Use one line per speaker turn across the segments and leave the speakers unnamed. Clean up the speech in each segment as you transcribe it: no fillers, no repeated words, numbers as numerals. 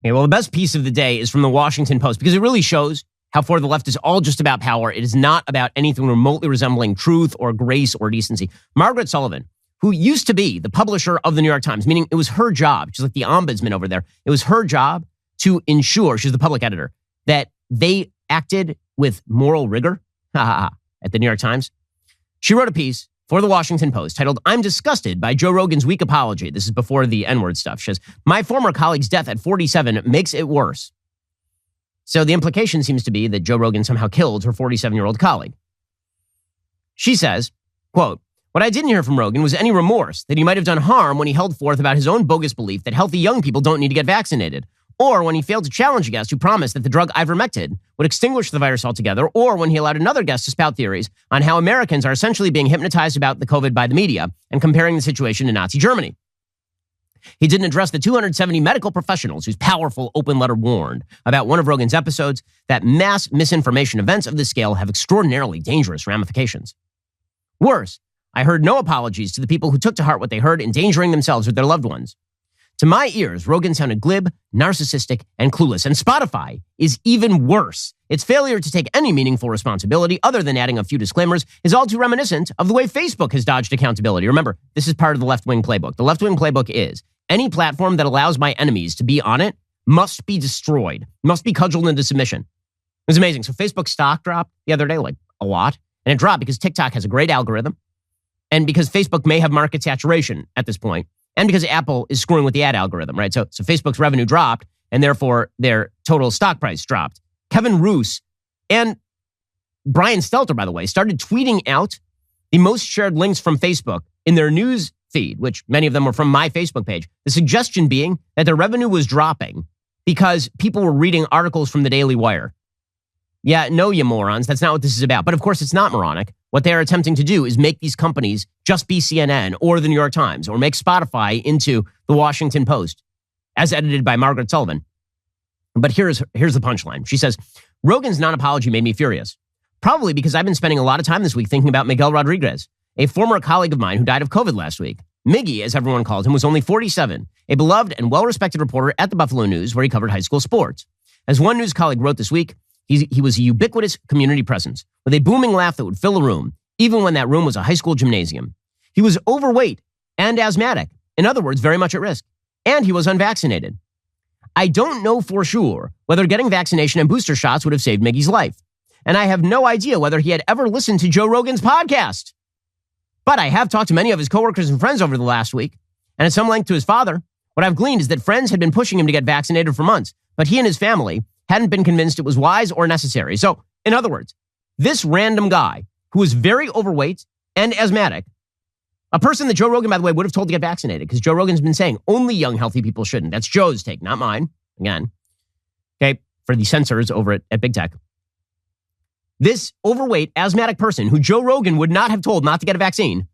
Okay, well, the best piece of the day is from the Washington Post because it really shows how far the left is all just about power. It is not about anything remotely resembling truth or grace or decency. Margaret Sullivan, who used to be the publisher of the New York Times, meaning it was her job, she's like the ombudsman over there, it was her job to ensure, she's the public editor, that they acted with moral rigor at the New York Times. She wrote a piece for the Washington Post titled, "I'm disgusted by Joe Rogan's weak apology." This is before the N-word stuff. She says, "My former colleague's death at 47 makes it worse." So the implication seems to be that Joe Rogan somehow killed her 47-year-old colleague. She says, quote, "What I didn't hear from Rogan was any remorse that he might have done harm when he held forth about his own bogus belief that healthy young people don't need to get vaccinated, or when he failed to challenge a guest who promised that the drug ivermectin would extinguish the virus altogether, or when he allowed another guest to spout theories on how Americans are essentially being hypnotized about the COVID by the media and comparing the situation to Nazi Germany. He didn't address the 270 medical professionals whose powerful open letter warned about one of Rogan's episodes that mass misinformation events of this scale have extraordinarily dangerous ramifications. Worse, I heard no apologies to the people who took to heart what they heard, endangering themselves or their loved ones. To my ears, Rogan sounded glib, narcissistic, and clueless. And Spotify is even worse. Its failure to take any meaningful responsibility other than adding a few disclaimers is all too reminiscent of the way Facebook has dodged accountability. Remember, this is part of the left-wing playbook. The left-wing playbook is any platform that allows my enemies to be on it must be destroyed, must be cudgeled into submission. It was amazing. So Facebook stock dropped the other day, like a lot. And it dropped because TikTok has a great algorithm and because Facebook may have market saturation at this point. And because Apple is screwing with the ad algorithm, right? So Facebook's revenue dropped, and therefore their total stock price dropped. Kevin Roose and Brian Stelter, by the way, started tweeting out the most shared links from Facebook in their news feed, which many of them were from my Facebook page. The suggestion being that their revenue was dropping because people were reading articles from the Daily Wire. Yeah, no, you morons. That's not what this is about. But of course, it's not moronic. What they are attempting to do is make these companies just be CNN or the New York Times or make Spotify into the Washington Post, as edited by Margaret Sullivan. But here's the punchline. She says, Rogan's non-apology made me furious. Probably because I've been spending a lot of time this week thinking about Miguel Rodriguez, a former colleague of mine who died of COVID last week. Miggy, as everyone called him, was only 47, a beloved and well-respected reporter at the Buffalo News, where he covered high school sports. As one news colleague wrote this week, he was a ubiquitous community presence with a booming laugh that would fill a room, even when that room was a high school gymnasium. He was overweight and asthmatic, in other words, very much at risk, and he was unvaccinated. I don't know for sure whether getting vaccination and booster shots would have saved Miggy's life, and I have no idea whether he had ever listened to Joe Rogan's podcast. But I have talked to many of his coworkers and friends over the last week, and at some length to his father. What I've gleaned is that friends had been pushing him to get vaccinated for months, but he and his family hadn't been convinced it was wise or necessary. So, in other words, this random guy who was very overweight and asthmatic, a person that Joe Rogan, by the way, would have told to get vaccinated, because Joe Rogan's been saying only young, healthy people shouldn't. That's Joe's take, not mine. Again, okay, for the censors over at Big Tech. This overweight, asthmatic person who Joe Rogan would not have told not to get a vaccine,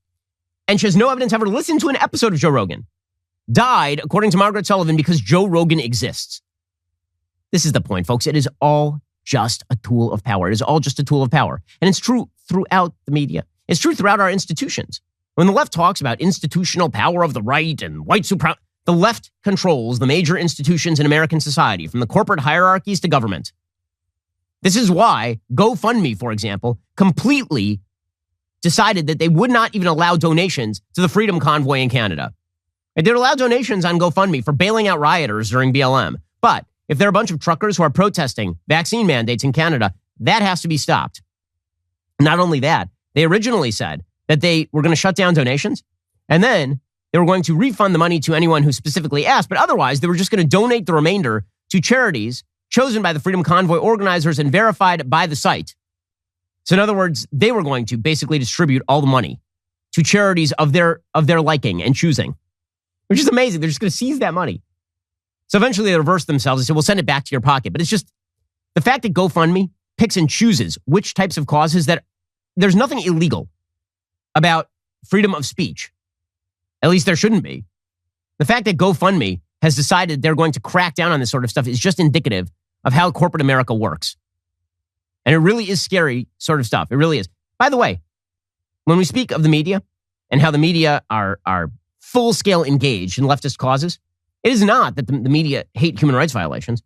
and she has no evidence ever listened to an episode of Joe Rogan, died, according to Margaret Sullivan, because Joe Rogan exists. This is the point, folks. It is all just a tool of power. It is all just a tool of power. And it's true throughout the media. It's true throughout our institutions. When the left talks about institutional power of the right and white supremacy, the left controls the major institutions in American society, from the corporate hierarchies to government. This is why GoFundMe, for example, completely decided that they would not even allow donations to the Freedom Convoy in Canada. They would allow donations on GoFundMe for bailing out rioters during BLM. But if there are a bunch of truckers who are protesting vaccine mandates in Canada, that has to be stopped. Not only that, they originally said that they were going to shut down donations, and then they were going to refund the money to anyone who specifically asked, but otherwise they were just going to donate the remainder to charities chosen by the Freedom Convoy organizers and verified by the site. So in other words, they were going to basically distribute all the money to charities of their liking and choosing, which is amazing. They're just going to seize that money. So eventually they reverse themselves and say, we'll send it back to your pocket. But it's just the fact that GoFundMe picks and chooses which types of causes, that there's nothing illegal about freedom of speech. At least there shouldn't be. The fact that GoFundMe has decided they're going to crack down on this sort of stuff is just indicative of how corporate America works. And it really is scary sort of stuff. It really is. By the way, when we speak of the media and how the media are full-scale engaged in leftist causes, It is not that the media hate human rights violations.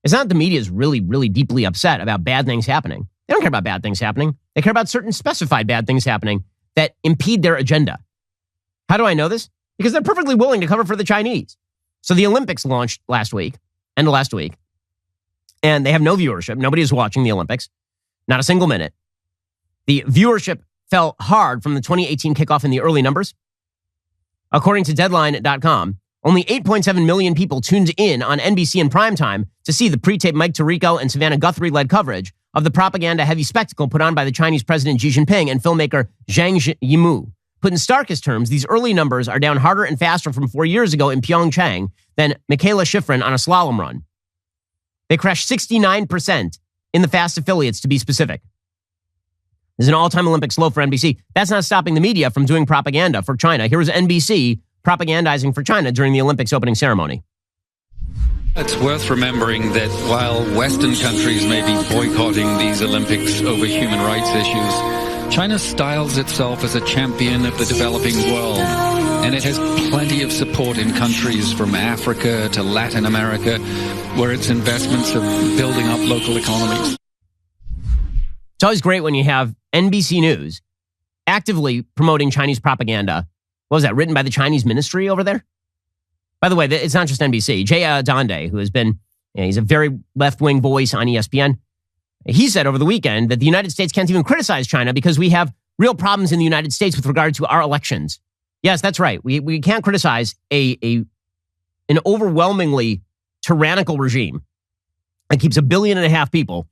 It's not the media is really, really deeply upset about bad things happening. They don't care about bad things happening. They care about certain specified bad things happening that impede their agenda. How do I know this? Because they're perfectly willing to cover for the Chinese. So the Olympics launched end of last week, and they have no viewership. Nobody is watching the Olympics, not a single minute. The viewership fell hard from the 2018 kickoff in the early numbers. According to Deadline.com, only 8.7 million people tuned in on NBC in primetime to see the pre-taped Mike Tirico and Savannah Guthrie-led coverage of the propaganda-heavy spectacle put on by the Chinese President Xi Jinping and filmmaker Zhang Yimou. Put in starkest terms, these early numbers are down harder and faster from 4 years ago in Pyeongchang than Michaela Schifrin on a slalom run. They crashed 69% in the fast affiliates, to be specific. This is an all-time Olympics low for NBC. That's not stopping the media from doing propaganda for China. Here was NBC propagandizing for China during the Olympics opening ceremony.
It's worth remembering that while Western countries may be boycotting these Olympics over human rights issues, China styles itself as a champion of the developing world, and it has plenty of support in countries from Africa to Latin America, where its investments are building up local economies.
It's always great when you have NBC News actively promoting Chinese propaganda. What was that, written by the Chinese ministry over there? By the way, it's not just NBC. Jay Adonde, who has been, he's a very left-wing voice on ESPN. He said over the weekend that the United States can't even criticize China because we have real problems in the United States with regard to our elections. Yes, that's right. We can't criticize an overwhelmingly tyrannical regime that keeps 1.5 billion people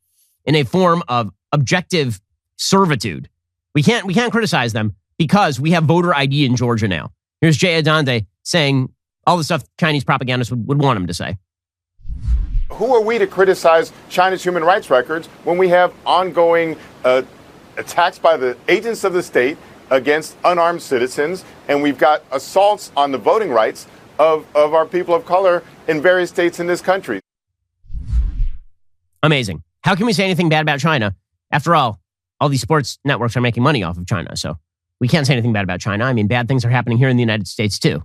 in a form of objective servitude. We can't criticize them because we have voter ID in Georgia now. Here's Jay Adonde saying all the stuff Chinese propagandists would want him to say.
Who are we to criticize China's human rights records when we have ongoing attacks by the agents of the state against unarmed citizens, and we've got assaults on the voting rights of our people of color in various states in this country?
Amazing. How can we say anything bad about China? After all these sports networks are making money off of China, so we can't say anything bad about China. I mean, bad things are happening here in the United States too.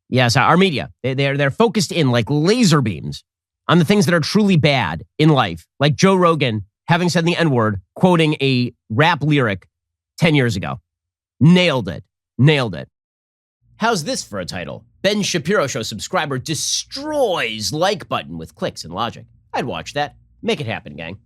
Yes, our media, they're focused in like laser beams on the things that are truly bad in life, like Joe Rogan having said the N-word, quoting a rap lyric 10 years ago. Nailed it. How's this for a title? Ben Shapiro Show subscriber destroys like button with clicks and logic. I'd watch that. Make it happen, gang.